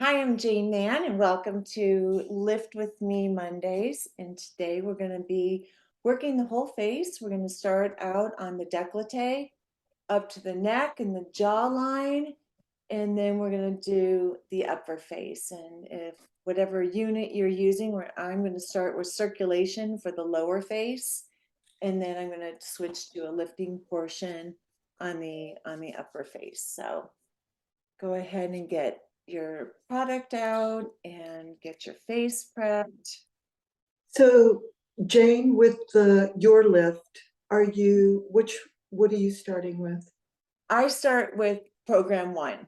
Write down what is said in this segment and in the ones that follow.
Hi, I'm Jane Mann, and welcome to Lift with Me Mondays. And today we're going to be working the whole face. We're going to start out on the décolleté, up to the neck and the jawline, and then we're going to do the upper face. And if whatever unit you're using, I'm going to start with circulation for the lower face, and then I'm going to switch to a lifting portion on the upper face. So go ahead and get your product out and get your face prepped. So, Jane, with your lift, what are you starting with? I start with program 1.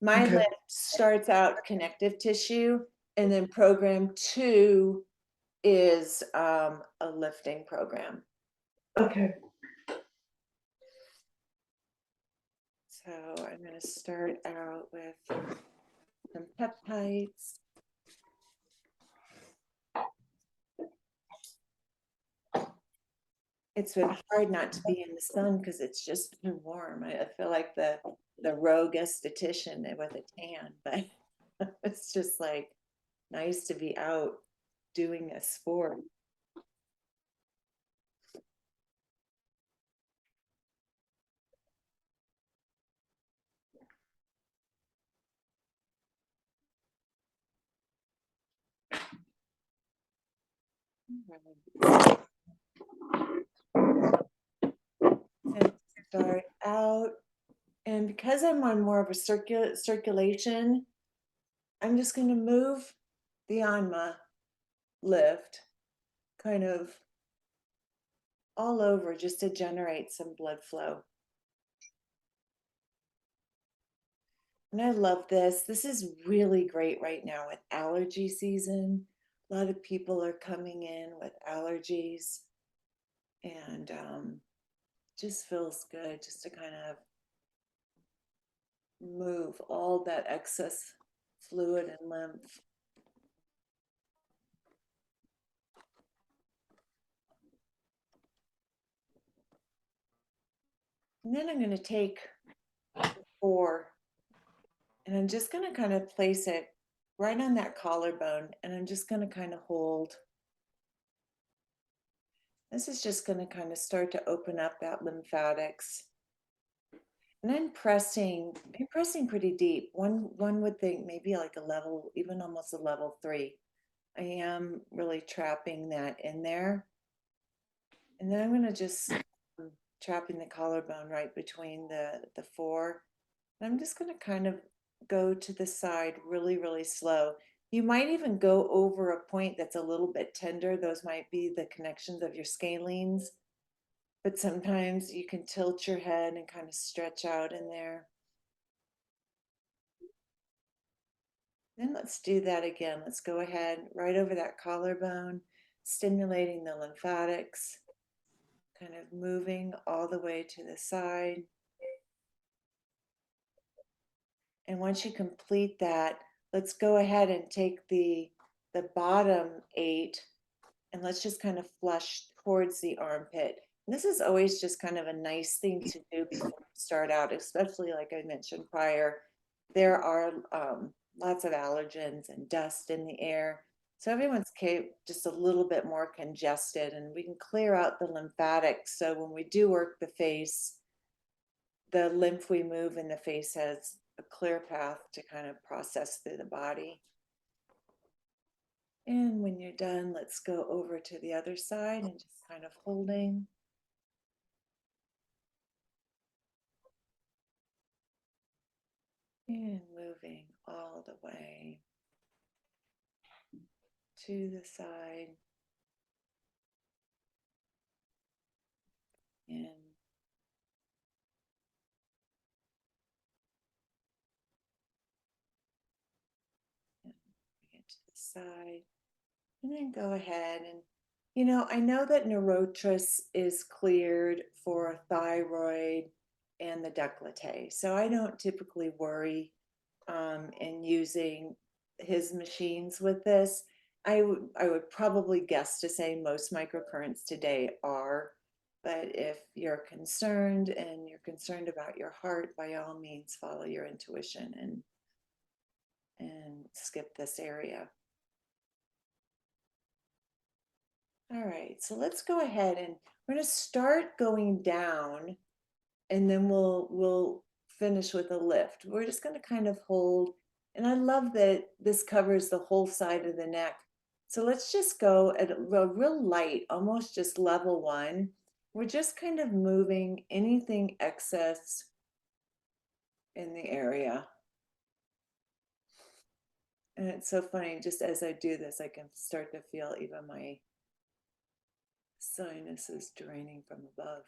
My Okay. lift starts out connective tissue, and then program 2 is a lifting program. Okay. So I'm going to start out with some peptides. It's been hard not to be in the sun because it's just been warm. I feel like the rogue esthetician with a tan, but it's just like nice to be out doing a sport. And start out, and because I'm on more of a circulation, I'm just going to move the Anma lift kind of all over just to generate some blood flow. And I love this. This is really great right now with allergy season. A lot of people are coming in with allergies, and just feels good just to kind of move all that excess fluid and lymph. And then I'm going to take 4, and I'm just going to kind of place it right on that collarbone, and I'm just going to kind of hold. This is just going to kind of start to open up that lymphatics. And I'm pressing pretty deep. One would think maybe like a level, even almost a level 3. I am really trapping that in there. And then I'm going to just trapping the collarbone right between the 4. And I'm just going to kind of go to the side really, really slow. You might even go over a point that's a little bit tender. Those might be the connections of your scalenes. But sometimes you can tilt your head and kind of stretch out in there. Then let's do that again. Let's go ahead right over that collarbone, stimulating the lymphatics, kind of moving all the way to the side. And once you complete that, let's go ahead and take the bottom 8, and let's just kind of flush towards the armpit. And this is always just kind of a nice thing to do before you start out, especially like I mentioned prior. There are lots of allergens and dust in the air. So everyone's just a little bit more congested, and we can clear out the lymphatics. So when we do work the face, the lymph we move in the face has a clear path to kind of process through the body. And when you're done, let's go over to the other side and just kind of holding. And moving all the way to the side. And get to the side. And then go ahead and, I know that neurotrace is cleared for thyroid and the décolleté. So I don't typically worry in using his machines with this. I would probably guess to say most microcurrents today are, but if you're concerned and you're concerned about your heart, by all means follow your intuition and and skip this area. All right, so let's go ahead and we're going to start going down, and then we'll finish with a lift. We're just going to kind of hold, and I love that this covers the whole side of the neck. So let's just go at a real light, almost just level one. We're just kind of moving anything excess in the area. And it's so funny, just as I do this, I can start to feel even my sinuses draining from above.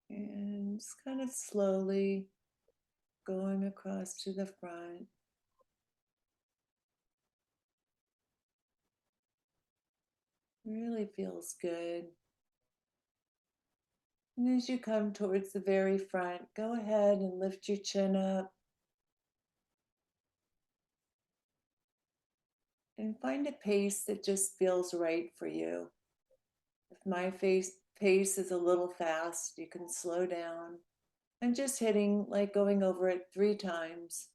And just kind of slowly going across to the front. Really feels good. And as you come towards the very front, go ahead and lift your chin up and find a pace that just feels right for you. If my pace is a little fast, you can slow down. And just hitting, like going over it 3 times.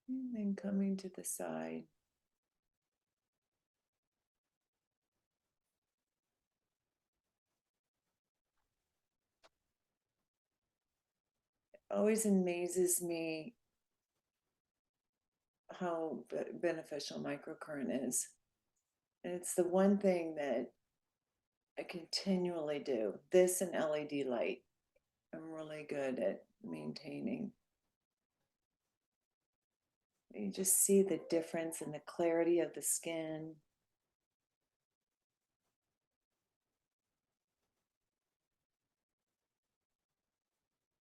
And then coming to the side. It always amazes me how beneficial microcurrent is. And it's the one thing that I continually do. This and LED light, I'm really good at maintaining. You just see the difference in the clarity of the skin.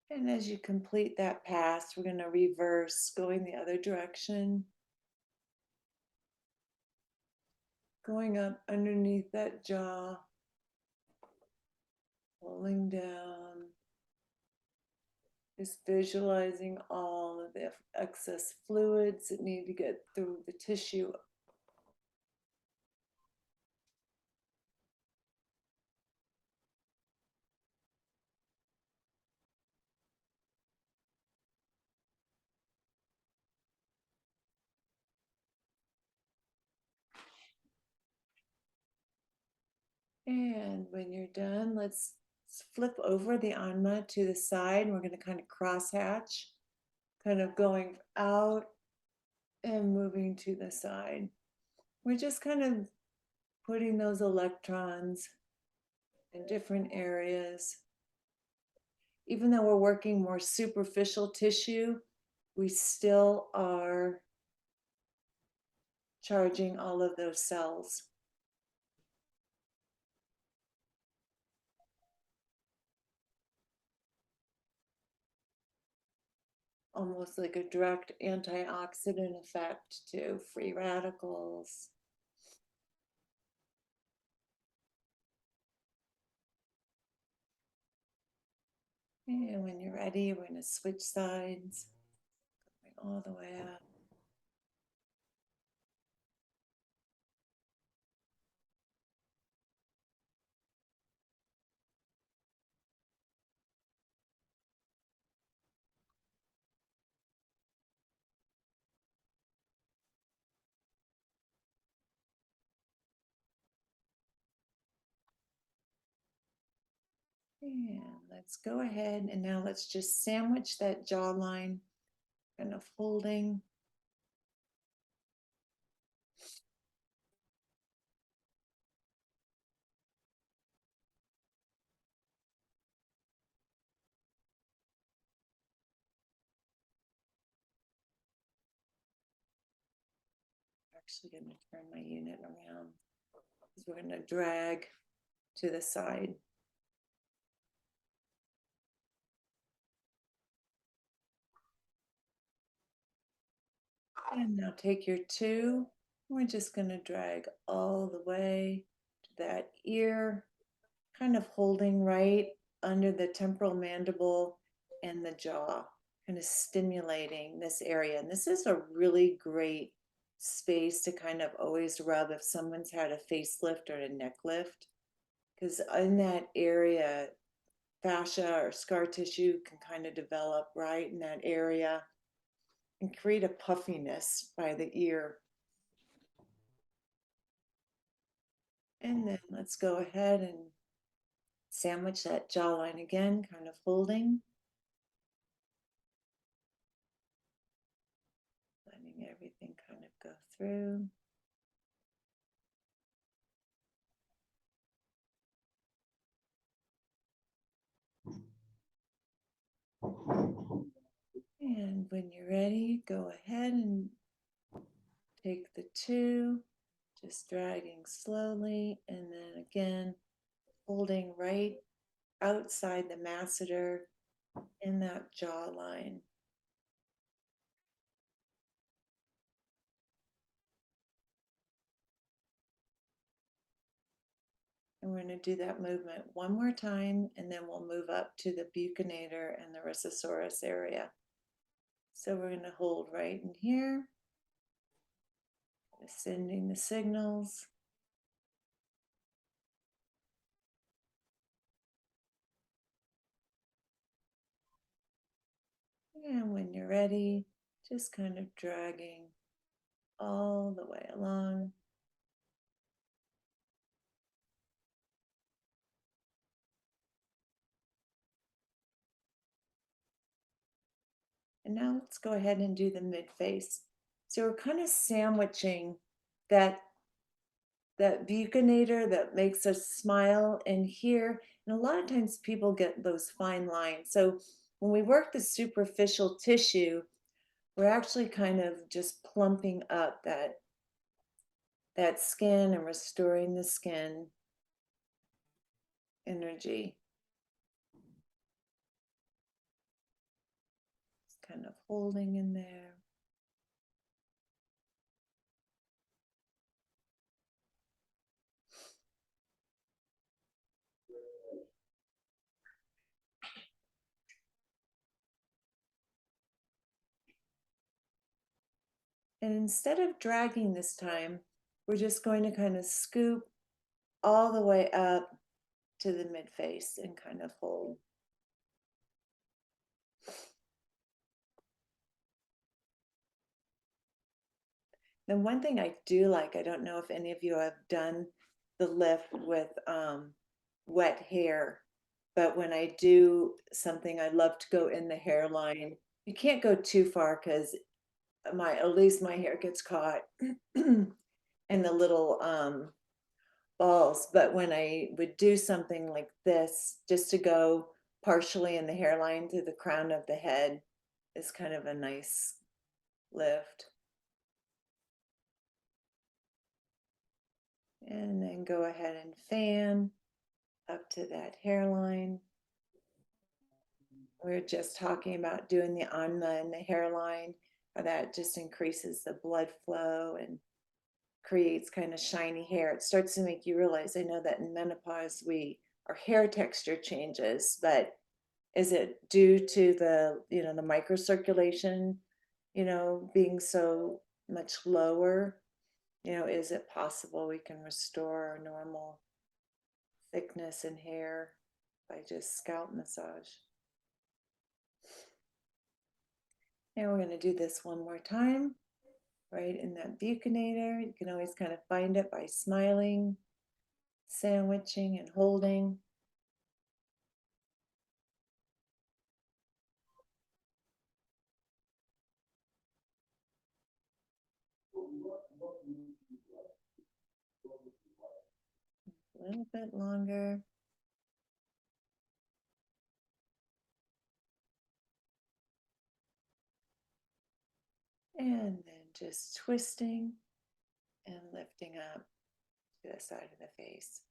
And as you complete that pass, we're going to reverse, going the other direction. Going up underneath that jaw, pulling down, just visualizing all of the excess fluids that need to get through the tissue. And when you're done, let's flip over the anma to the side. We're going to kind of crosshatch, kind of going out and moving to the side. We're just kind of putting those electrons in different areas. Even though we're working more superficial tissue, we still are charging all of those cells. Almost like a direct antioxidant effect to free radicals. And when you're ready, we're going to switch sides, going all the way up. And let's go ahead and now let's just sandwich that jawline, kind of holding. Actually going to turn my unit around because we're going to drag to the side. And now take your 2. We're just going to drag all the way to that ear, kind of holding right under the temporal mandible and the jaw, kind of stimulating this area. And this is a really great space to kind of always rub if someone's had a facelift or a neck lift. Because in that area, fascia or scar tissue can kind of develop right in that area and create a puffiness by the ear. And then let's go ahead and sandwich that jawline again, kind of holding, letting everything kind of go through. And when you're ready, go ahead and take the two, just dragging slowly, and then again, holding right outside the masseter in that jawline. And we're going to do that movement one more time, and then we'll move up to the buccinator and the rissosaurus area. So we're going to hold right in here, sending the signals. And when you're ready, just kind of dragging all the way along. And now let's go ahead and do the mid face. So we're kind of sandwiching that buccinator that makes us smile in here. And a lot of times people get those fine lines. So when we work the superficial tissue, we're actually kind of just plumping up that skin and restoring the skin energy. Just kind of holding in there. And instead of dragging this time, we're just going to kind of scoop all the way up to the mid face and kind of hold. And one thing I do like, I don't know if any of you have done the lift with wet hair, but when I do something, I love to go in the hairline. You can't go too far because at least my hair gets caught in the little balls. But when I would do something like this, just to go partially in the hairline to the crown of the head is kind of a nice lift. And then go ahead and fan up to that hairline. We're just talking about doing the anma in the hairline, how that just increases the blood flow and creates kind of shiny hair. It starts to make you realize, I know that in menopause, our hair texture changes, but is it due to the microcirculation, being so much lower? Is it possible we can restore our normal thickness in hair by just scalp massage? And we're going to do this one more time, right in that buccinator. You can always kind of find it by smiling, sandwiching, and holding. A little bit longer. And then just twisting and lifting up to the side of the face.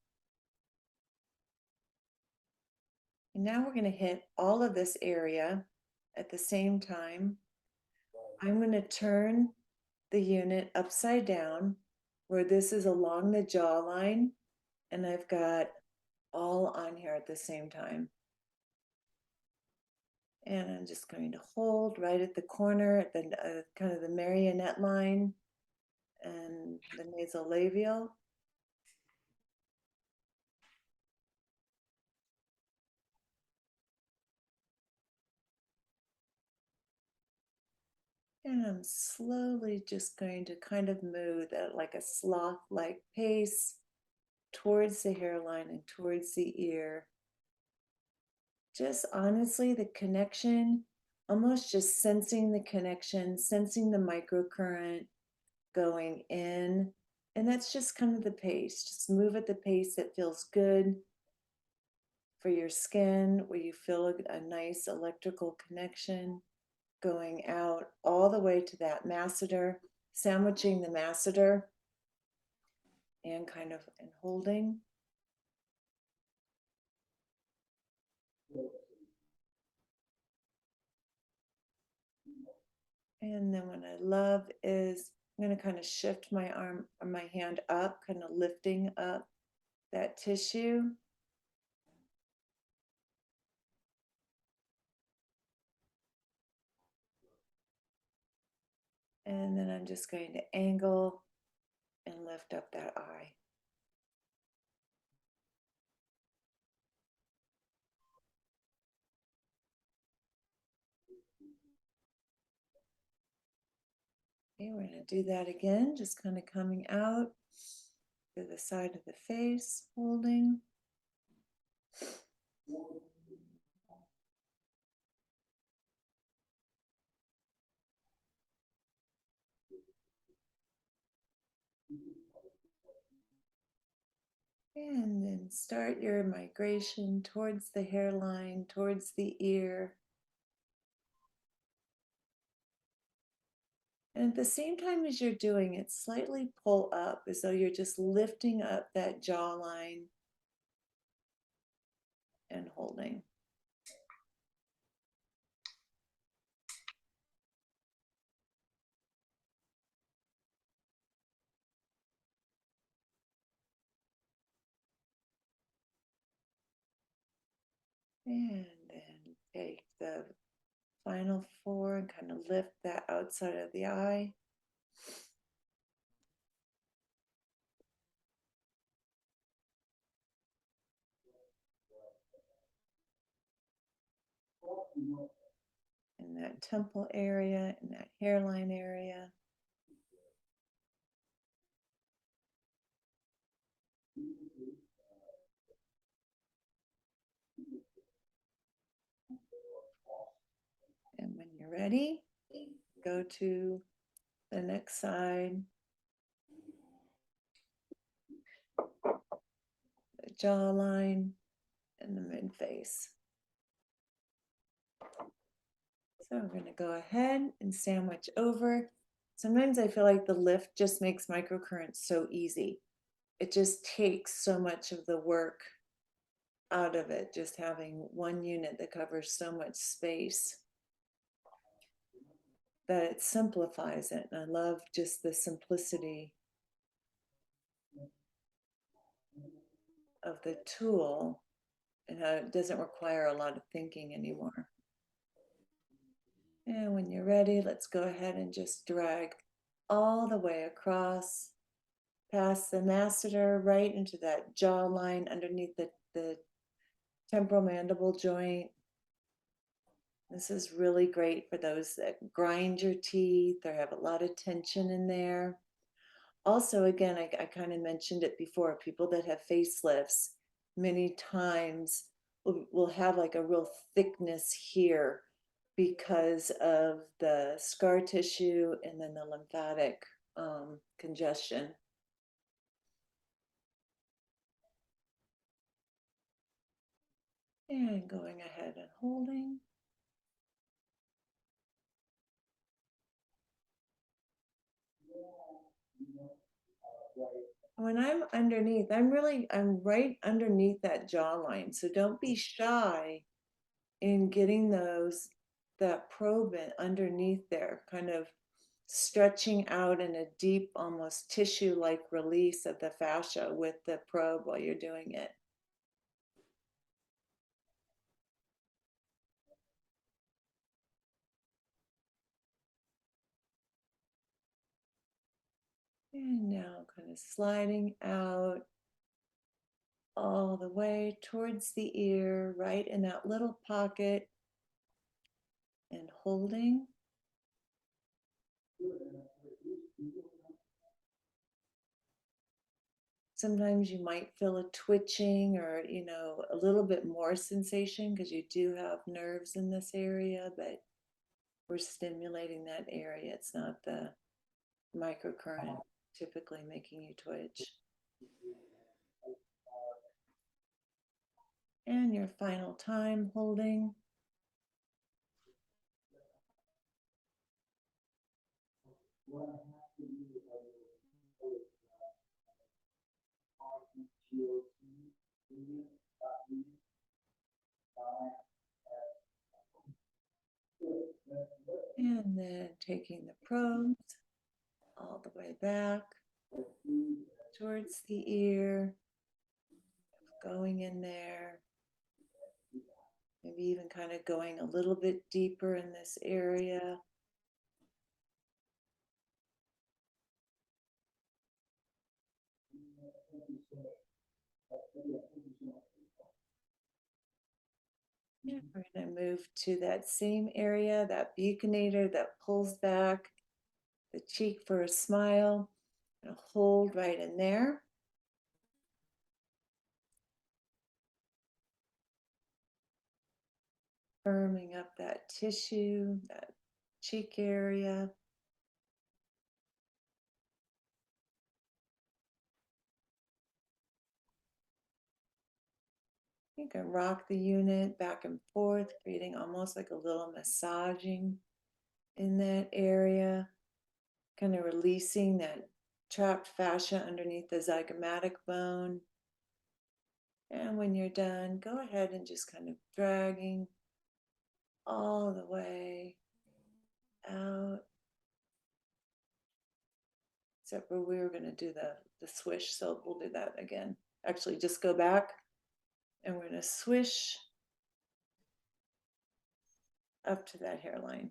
And now we're going to hit all of this area at the same time. I'm going to turn the unit upside down where this is along the jawline, and I've got all on here at the same time. And I'm just going to hold right at the corner at the kind of the marionette line. and the nasolabial. And I'm slowly just going to kind of move at like a sloth-like pace towards the hairline and towards the ear. Just honestly, the connection, almost just sensing the connection, sensing the microcurrent going in. And that's just kind of the pace. Just move at the pace that feels good for your skin, where you feel a nice electrical connection going out all the way to that masseter, sandwiching the masseter and kind of and holding. And then what I love is I'm going to kind of shift my arm or my hand up, kind of lifting up that tissue. And then I'm just going to angle and lift up that eye. Okay, we're going to do that again, just kind of coming out to the side of the face, holding. And then start your migration towards the hairline, towards the ear. And at the same time as you're doing it, slightly pull up as though you're just lifting up that jawline and holding. And then take the final four and kind of lift that outside of the eye. In that temple area, in that hairline area. And when you're ready, go to the next side, the jawline, and the mid face. So we're going to go ahead and sandwich over. Sometimes I feel like the lift just makes microcurrents so easy. It just takes so much of the work out of it, just having one unit that covers so much space, that it simplifies it. And I love just the simplicity of the tool and how it doesn't require a lot of thinking anymore. And when you're ready, let's go ahead and just drag all the way across, past the masseter, right into that jawline underneath the temporal mandible joint. This is really great for those that grind your teeth or have a lot of tension in there. Also, again, I kind of mentioned it before, people that have facelifts many times will have like a real thickness here because of the scar tissue and then the lymphatic congestion. And going ahead and holding. When I'm underneath, I'm right underneath that jawline. So don't be shy in getting that probe in underneath there, kind of stretching out in a deep, almost tissue-like release of the fascia with the probe while you're doing it. And now kind of sliding out all the way towards the ear, right in that little pocket, and holding. Sometimes you might feel a twitching or, a little bit more sensation because you do have nerves in this area, but we're stimulating that area. It's not the microcurrent typically making you twitch. And your final time holding. And then taking the probes all the way back towards the ear, going in there, maybe even kind of going a little bit deeper in this area. Yeah, we're going to move to that same area, that buccinator that pulls back the cheek for a smile. And hold right in there. Firming up that tissue, that cheek area. You can rock the unit back and forth, creating almost like a little massaging in that area, kind of releasing that trapped fascia underneath the zygomatic bone. And when you're done, go ahead and just kind of dragging all the way out. Except for we were going to do the swish, so we'll do that again. Actually, just go back and we're going to swish up to that hairline.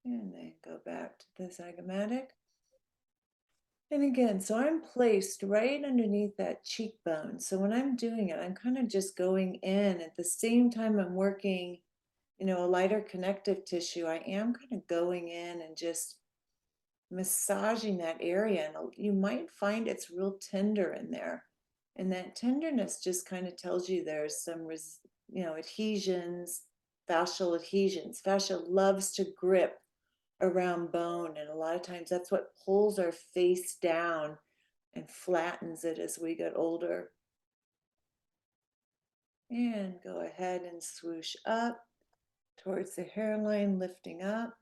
And then go back to the zygomatic. And again, so I'm placed right underneath that cheekbone. So when I'm doing it, I'm kind of just going in at the same time I'm working, a lighter connective tissue. I am kind of going in and just massaging that area. And you might find it's real tender in there. And that tenderness just kind of tells you there's some, adhesions, fascial adhesions. Fascia loves to grip around bone, and a lot of times that's what pulls our face down and flattens it as we get older. And go ahead and swoosh up towards the hairline, lifting up.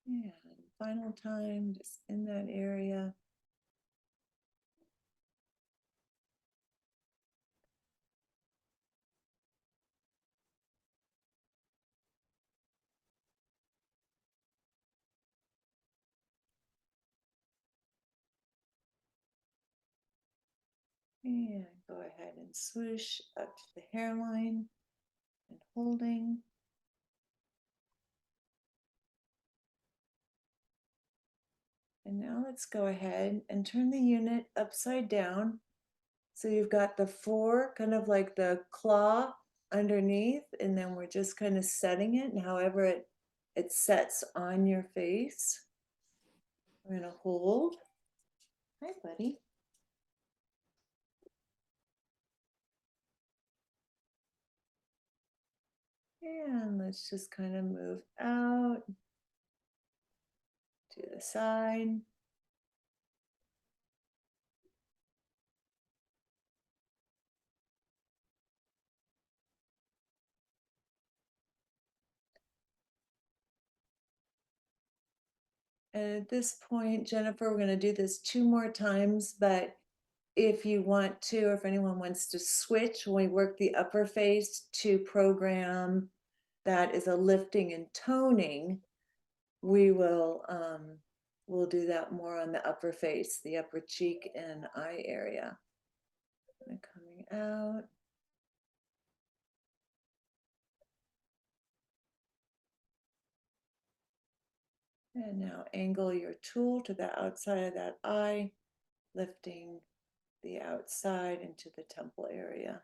And final time, just in that area. And go ahead and swoosh up to the hairline and holding. And now let's go ahead and turn the unit upside down. So you've got the four, kind of like the claw underneath, and then we're just kind of setting it, and however it sets on your face. We're gonna hold. Hi, buddy. And let's just kind of move out to the side. And at this point, Jennifer, we're going to do this 2 more times, but if you want to, or if anyone wants to switch, when we work the upper face to program that is a lifting and toning, we will we'll do that more on the upper face, the upper cheek and eye area. And coming out. And now angle your tool to the outside of that eye, lifting the outside into the temple area.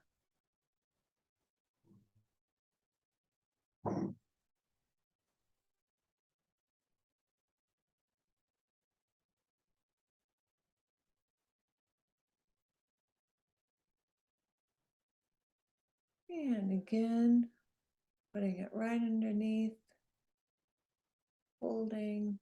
And again, putting it right underneath, holding.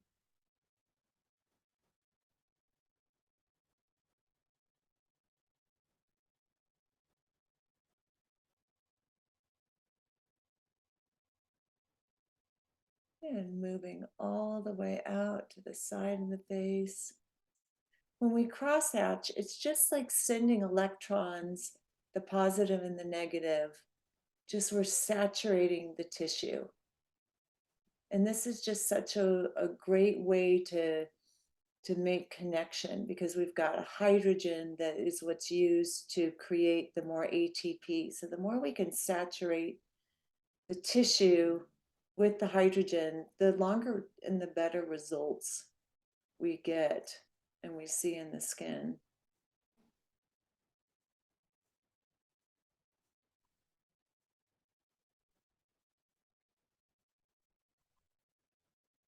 And moving all the way out to the side of the face. When we cross hatch, it's just like sending electrons, the positive and the negative, just we're saturating the tissue. And this is just such a great way to make connection, because we've got a hydrogen that is what's used to create the more ATP. So the more we can saturate the tissue with the hydrogen, the longer and the better results we get and we see in the skin.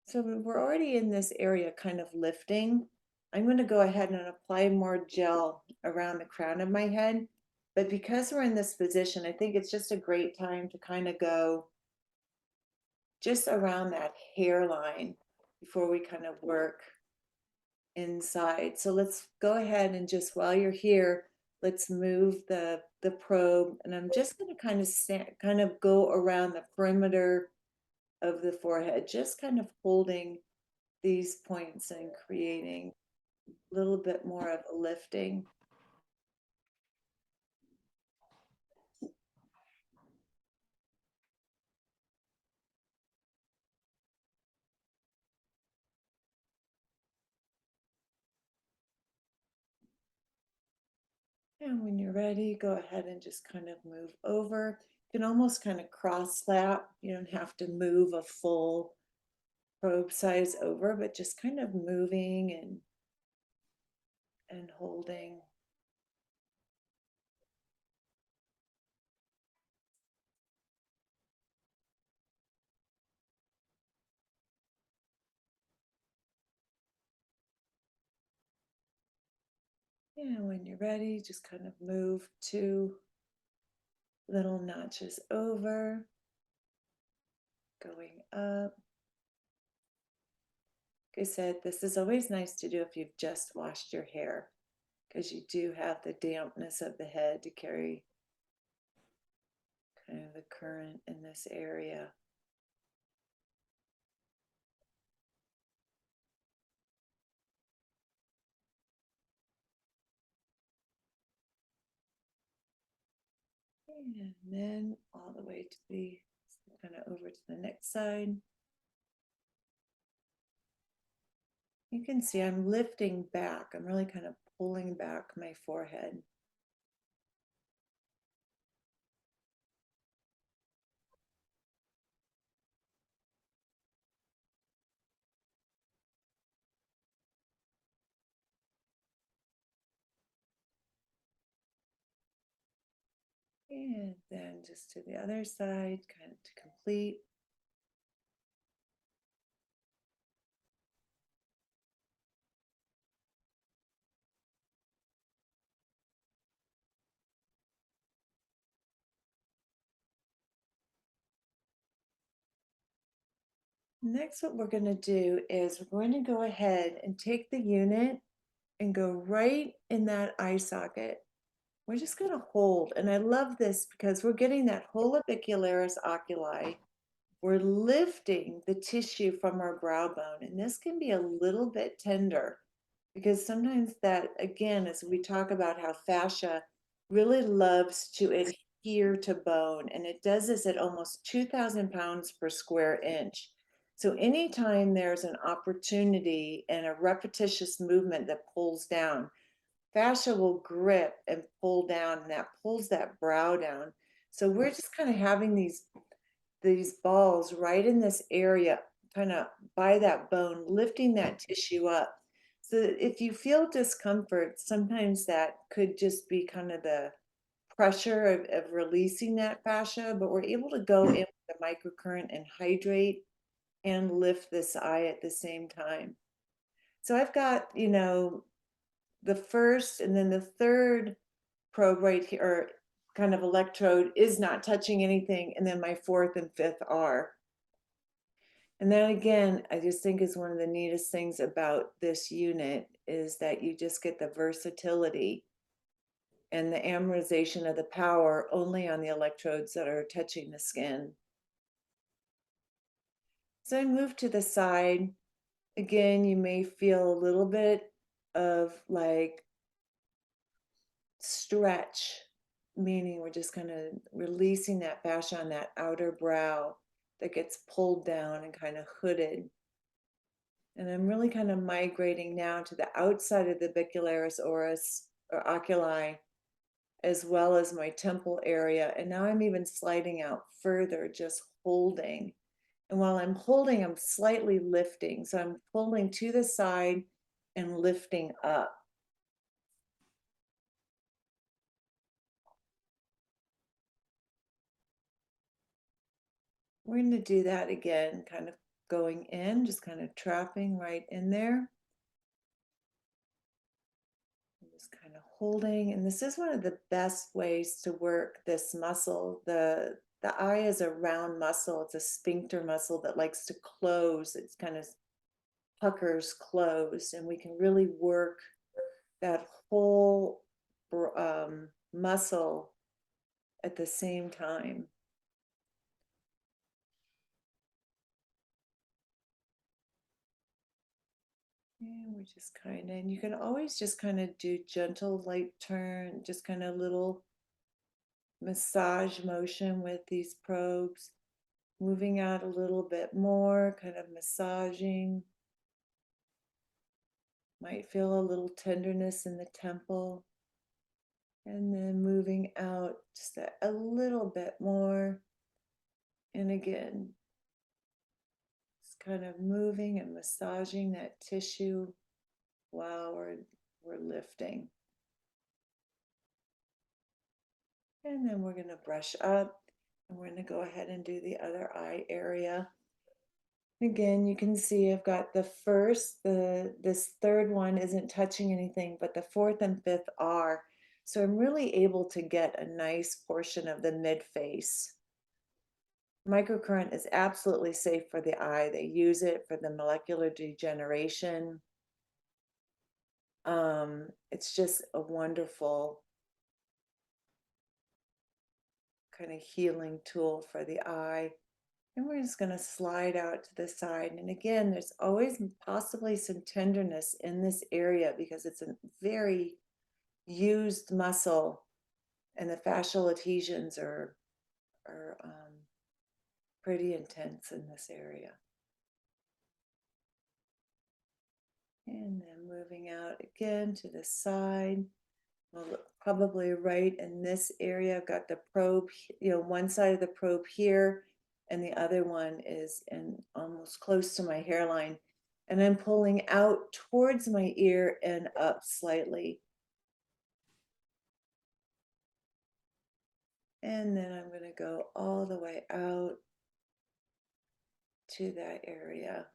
So we're already in this area kind of lifting. I'm going to go ahead and apply more gel around the crown of my head. But because we're in this position, I think it's just a great time to kind of go just around that hairline before we kind of work inside. So let's go ahead and just while you're here, let's move the probe. And I'm just going to kind of go around the perimeter of the forehead, just kind of holding these points and creating a little bit more of a lifting. And when you're ready, go ahead and just kind of move over. You can almost kind of cross slap. You don't have to move a full probe size over, but just kind of moving and holding. And when you're ready, just kind of move 2 little notches over, going up. Like I said, this is always nice to do if you've just washed your hair, because you do have the dampness of the head to carry kind of the current in this area. And then all the way to the kind of over to the next side. You can see I'm lifting back. I'm really kind of pulling back my forehead. And then just to the other side, kind of to complete. Next, what we're going to do is we're going to go ahead and take the unit and go right in that eye socket. We're just going to hold. And I love this because we're getting that whole orbicularis oculi. We're lifting the tissue from our brow bone. And this can be a little bit tender. because sometimes that, again, as we talk about how fascia really loves to adhere to bone, and it does this at almost 2,000 pounds per square inch. So anytime there's an opportunity and a repetitious movement that pulls down, fascia will grip and pull down, and that pulls that brow down. So we're just kind of having these balls right in this area, kind of by that bone, lifting that tissue up. So that if you feel discomfort, sometimes that could just be kind of the pressure of releasing that fascia, but we're able to go in with the microcurrent and hydrate and lift this eye at the same time. So I've got, the first and then the third probe right here, or kind of electrode, is not touching anything, and then my fourth and fifth are. And then again, I just think is one of the neatest things about this unit is that you just get the versatility and the amortization of the power only on the electrodes that are touching the skin. So I move to the side. Again, you may feel a little bit of like stretch, meaning we're just kind of releasing that fascia on that outer brow that gets pulled down and kind of hooded. And I'm really kind of migrating now to the outside of the bicularis oris or oculi, as well as my temple area. And now I'm even sliding out further, just holding. And while I'm holding, I'm slightly lifting. So I'm pulling to the side and lifting up. We're going to do that again, kind of going in, just kind of trapping right in there. Just kind of holding. And this is one of the best ways to work this muscle. The eye is a round muscle. It's a sphincter muscle that likes to close. It's kind of puckers closed, and we can really work that whole muscle at the same time. And we're just kind of, and you can always just kind of do gentle light turn, just kind of little massage motion with these probes, moving out a little bit more, kind of massaging. Might feel a little tenderness in the temple. And then moving out just a little bit more. And again, just kind of moving and massaging that tissue while we're lifting. And then we're going to brush up, and we're going to go ahead and do the other eye area. Again, you can see I've got the first, this third one isn't touching anything, but the fourth and fifth are. So I'm really able to get a nice portion of the mid face. Microcurrent is absolutely safe for the eye. They use it for the molecular degeneration. It's just a wonderful kind of healing tool for the eye. And we're just going to slide out to the side. And again, there's always possibly some tenderness in this area because it's a very used muscle, and the fascial adhesions are pretty intense in this area. And then moving out again to the side. Well, probably right in this area, I've got the probe, one side of the probe here, and the other one is in almost close to my hairline. And I'm pulling out towards my ear and up slightly. And then I'm going to go all the way out to that area.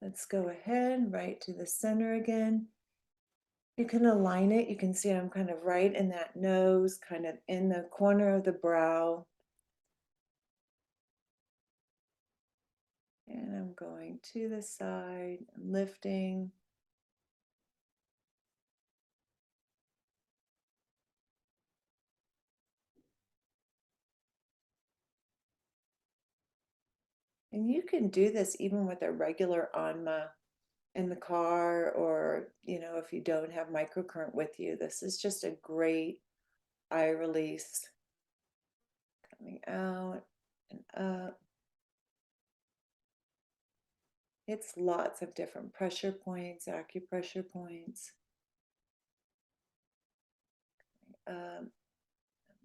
Let's go ahead right to the center again. You can align it. You can see I'm kind of right in that nose, kind of in the corner of the brow. And I'm going to the side, lifting. And you can do this even with a regular Anma in the car, or, if you don't have microcurrent with you. This is just a great eye release. Coming out and up. It's lots of different pressure points, acupressure points. Up,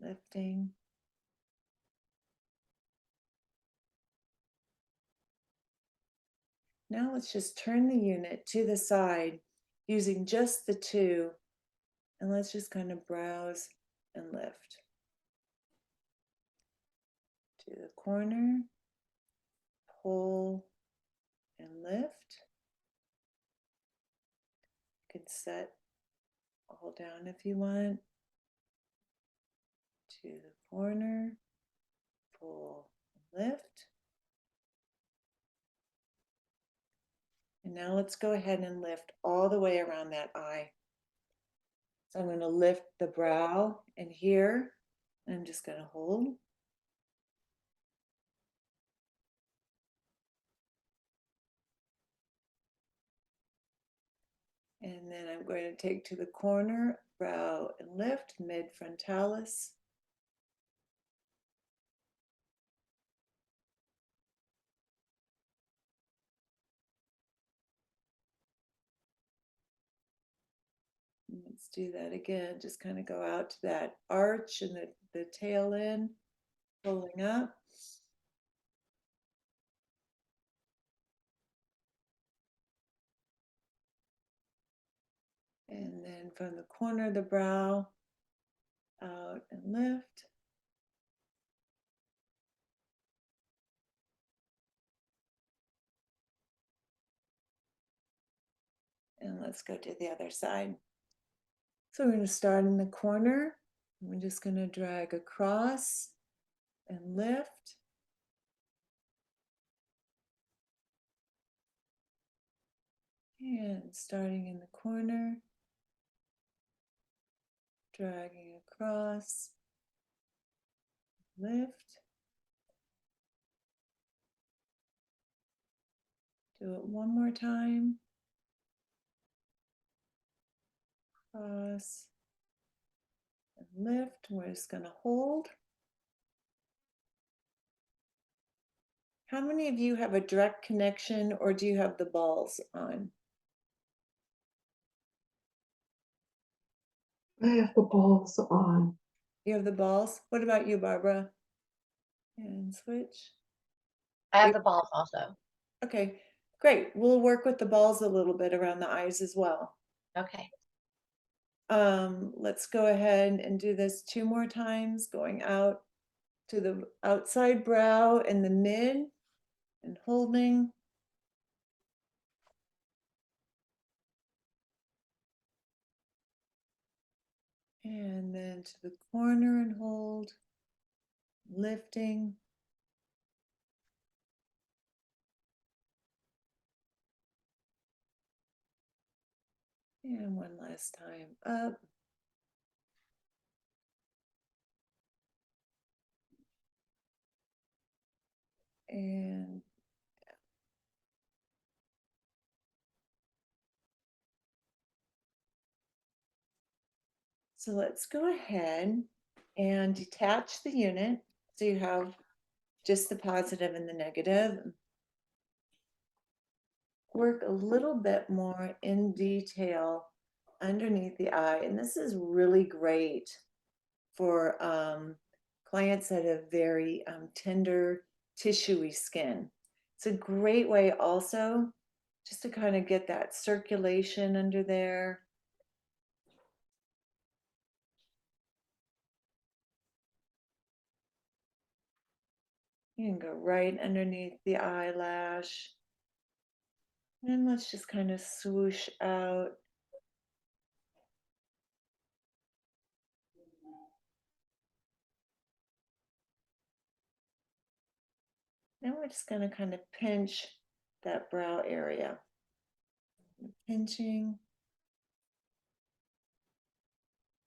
lifting. Now let's just turn the unit to the side using just the two, and let's just kind of browse and lift. To the corner, pull and lift. You can set all down if you want. To the corner, pull and lift. And now let's go ahead and lift all the way around that eye. So I'm going to lift the brow and here. I'm just going to hold. And then I'm going to take to the corner, brow and lift, mid-frontalis. Let's do that again. Just kind of go out to that arch and the tail end, pulling up. And then from the corner of the brow, out and lift. And let's go to the other side. So we're going to start in the corner. We're just going to drag across and lift. And starting in the corner, dragging across, lift. Do it one more time. Cross and lift. We're just going to hold. How many of you have a direct connection, or do you have the balls on? I have the balls on. You have the balls? What about you, Barbara? And switch. I have the balls also. Okay, great. We'll work with the balls a little bit around the eyes as well. Okay. Let's go ahead and do this 2 more times, going out to the outside brow and the mid and holding. And then to the corner and hold, lifting. And one last time, up. And so let's go ahead and detach the unit. So you have just the positive and the negative. Work a little bit more in detail underneath the eye. And this is really great for clients that have very tender, tissuey skin. It's a great way also just to kind of get that circulation under there. You can go right underneath the eyelash. And let's just kind of swoosh out. Now we're just going to kind of pinch that brow area. Pinching,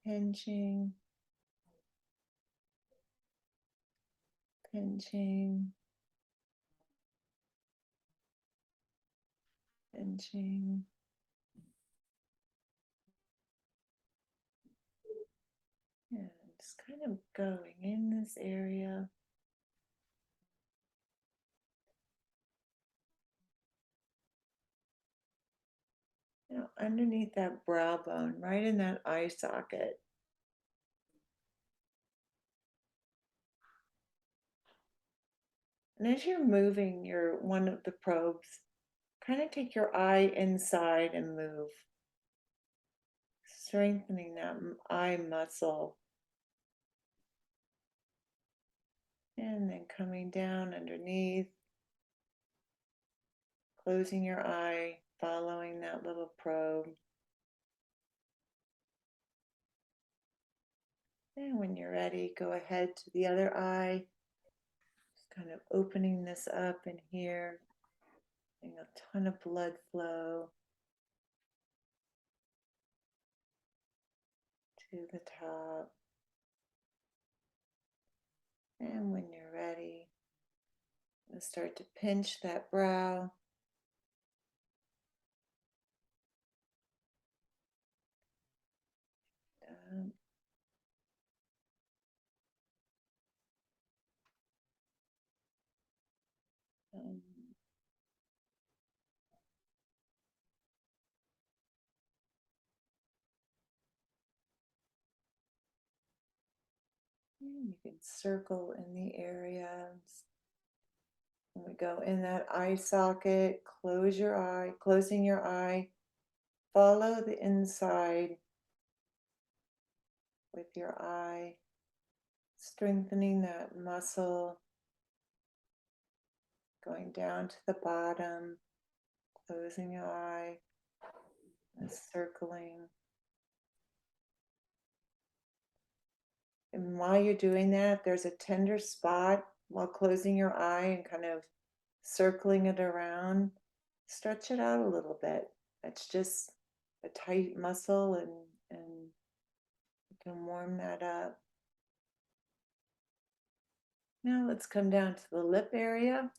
pinching, pinching. pinching. And just kind of going in this area. Underneath that brow bone, right in that eye socket. And as you're moving your one of the probes, kind of take your eye inside and move, strengthening that eye muscle. And then coming down underneath, closing your eye, following that little probe. And when you're ready, go ahead to the other eye, just kind of opening this up in here, getting a ton of blood flow to the top. And when you're ready, you'll start to pinch that brow. Down. Um, and you can circle in the areas. When we go in that eye socket, close your eye, closing your eye, follow the inside with your eye, strengthening that muscle, going down to the bottom, closing your eye, and circling. And while you're doing that, there's a tender spot while closing your eye and kind of circling it around. Stretch it out a little bit. It's just a tight muscle, and you can warm that up. Now let's come down to the lip area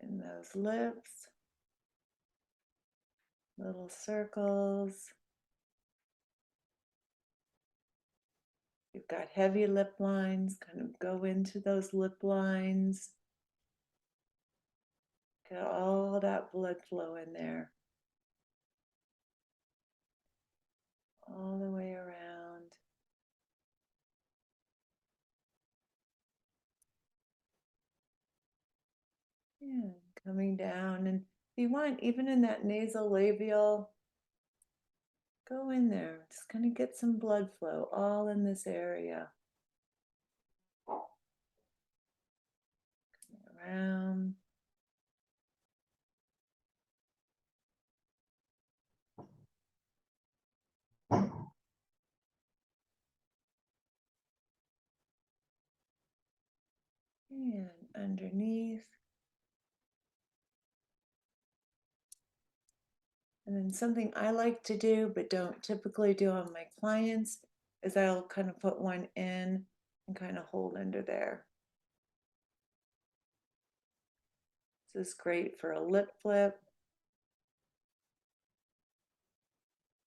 and those lips, little circles. You've got heavy lip lines, kind of go into those lip lines. Get all that blood flow in there, all the way around. And coming down. And if you want, even in that nasal labial, go in there. Just kind of get some blood flow all in this area. Around. And underneath. And then something I like to do, but don't typically do on my clients, is I'll kind of put one in and kind of hold under there. This is great for a lip flip.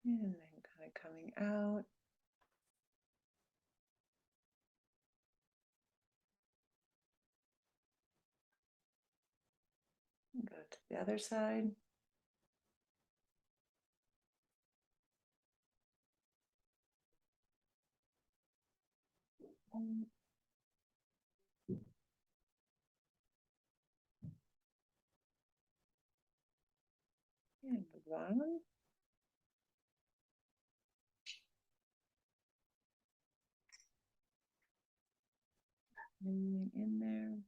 And then kind of coming out. And go to the other side. And move on. Moving in there.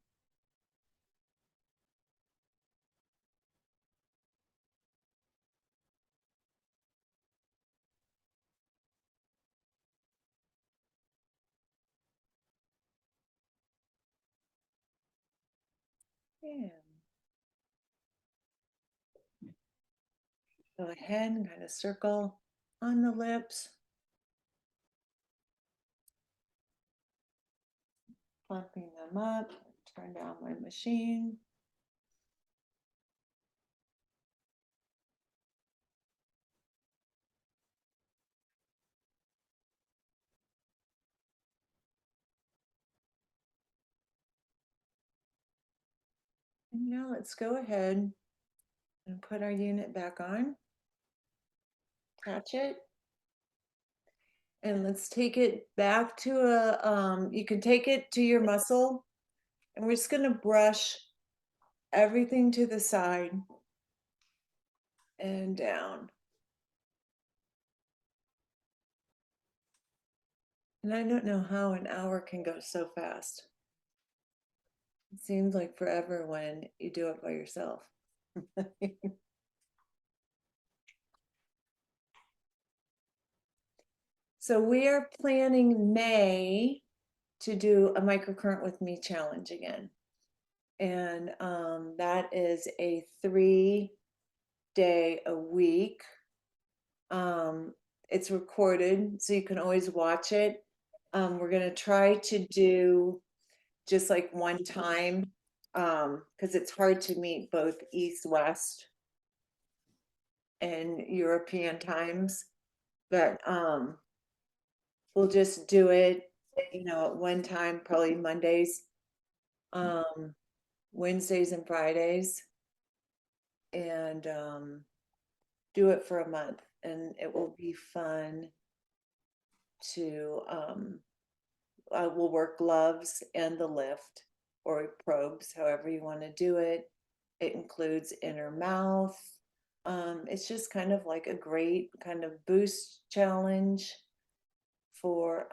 And go ahead and kind of circle on the lips. Plumping them up. Turn down my machine. And now let's go ahead and put our unit back on. Attach it. And let's take it back to you can take it to your muscle. And we're just gonna brush everything to the side and down. And I don't know how an hour can go so fast. It seems like forever when you do it by yourself. So we are planning May to do a microcurrent with me challenge again. And that is a 3-day a week. It's recorded, so you can always watch it. We're gonna try to do just like one time, because it's hard to meet both East, West, and European times. But we'll just do it, at one time, probably Mondays, Wednesdays and Fridays, and do it for a month. And it will be fun to we'll work gloves and the lift or probes, however you want to do it. It includes inner mouth. It's just kind of like a great kind of boost challenge for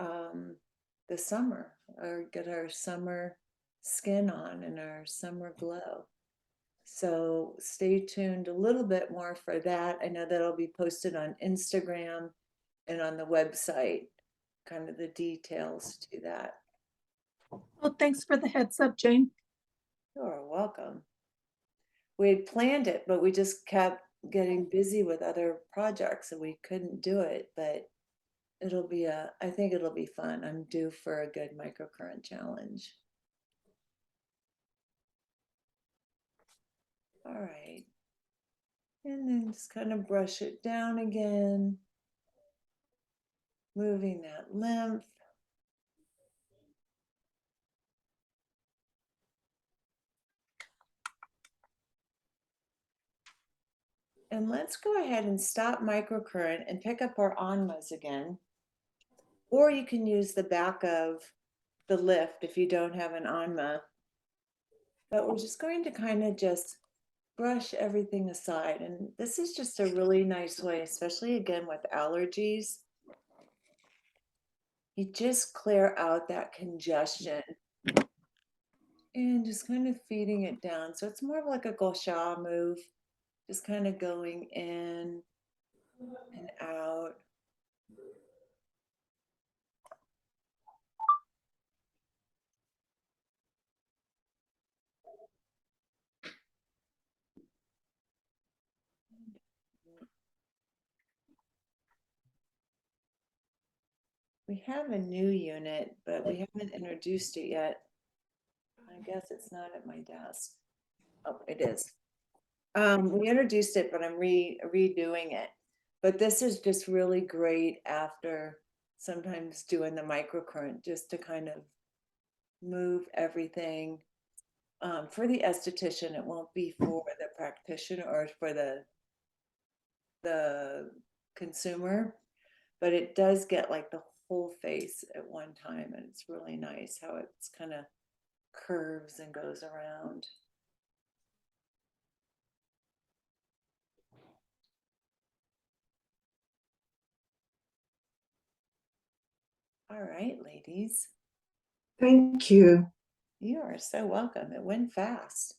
the summer, or get our summer skin on and our summer glow. So stay tuned a little bit more for that. I know that'll be posted on Instagram and on the website, kind of the details to that. Well, thanks for the heads up, Jane. You're welcome. We had planned it, but we just kept getting busy with other projects, so we couldn't do it. But I think it'll be fun. I'm due for a good microcurrent challenge. All right. And then just kind of brush it down again, moving that lymph. And let's go ahead and stop microcurrent and pick up our onmas again. Or you can use the back of the lift if you don't have an onma. But we're just going to kind of just brush everything aside. And this is just a really nice way, especially again with allergies. You just clear out that congestion and just kind of feeding it down. So it's more of like a gua sha move, just kind of going in and out. We have a new unit, but we haven't introduced it yet. I guess it's not at my desk. Oh, it is. We introduced it, but I'm redoing it. But this is just really great after sometimes doing the microcurrent, just to kind of move everything. For the esthetician, it won't be for the practitioner or for the consumer, but it does get like the whole face at one time, and it's really nice how it's kind of curves and goes around. All right, ladies, Thank you. you are so welcome. It went fast,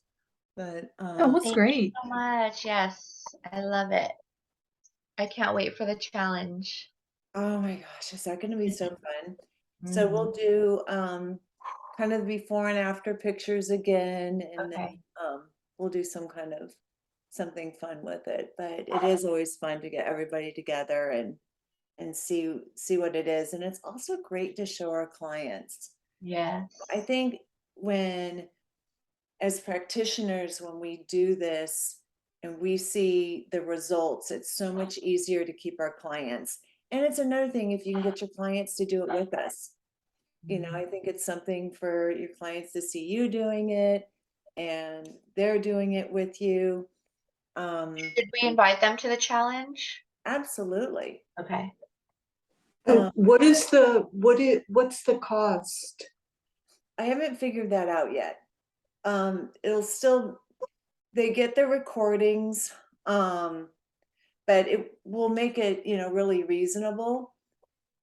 but That was Thank great. you so much. Yes, I love it. I can't wait for the challenge. oh my gosh, is that going to be so fun? So Mhm. we'll do kind of before and after pictures again, and Okay. then we'll do some kind of something fun with it. But it is always fun to get everybody together and see what it is. And it's also great to show our clients. Yes. I think when, as practitioners, when we do this and we see the results, it's so much easier to keep our clients. And it's another thing if you can get your clients to do it with us. I think it's something for your clients to see you doing it. and they're doing it with you. Did we invite them to the challenge? Absolutely. Okay. What's the cost? I haven't figured that out yet. It'll still, they get the recordings, but it will make it, really reasonable.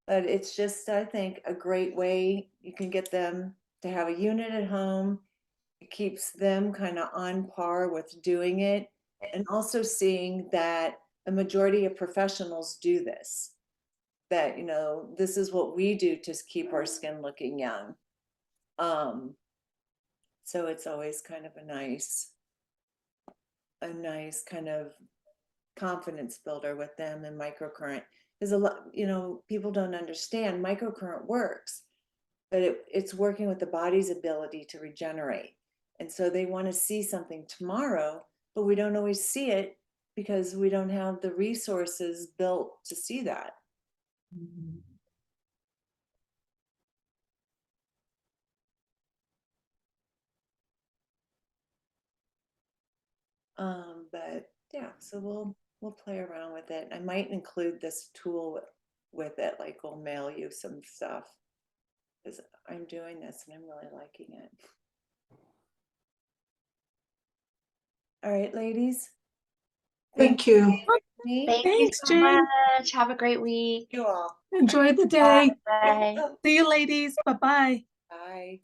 But it's just, I think, a great way you can get them to have a unit at home. It keeps them kind of on par with doing it, and also seeing that a majority of professionals do this. That, this is what we do to keep our skin looking young. So it's always kind of a nice kind of confidence builder with them and microcurrent. There's a lot, people don't understand microcurrent works, but it's working with the body's ability to regenerate. And so they want to see something tomorrow, but we don't always see it because we don't have the resources built to see that. But yeah, so we'll play around with it. I might include this tool with it, like we'll mail you some stuff, because I'm doing this and I'm really liking it. All right, ladies. Thank you. Me. Thank you Thanks, so Jane. much. Have a great week. You all. Enjoy the day. Bye. See you, ladies. Bye-bye. Bye.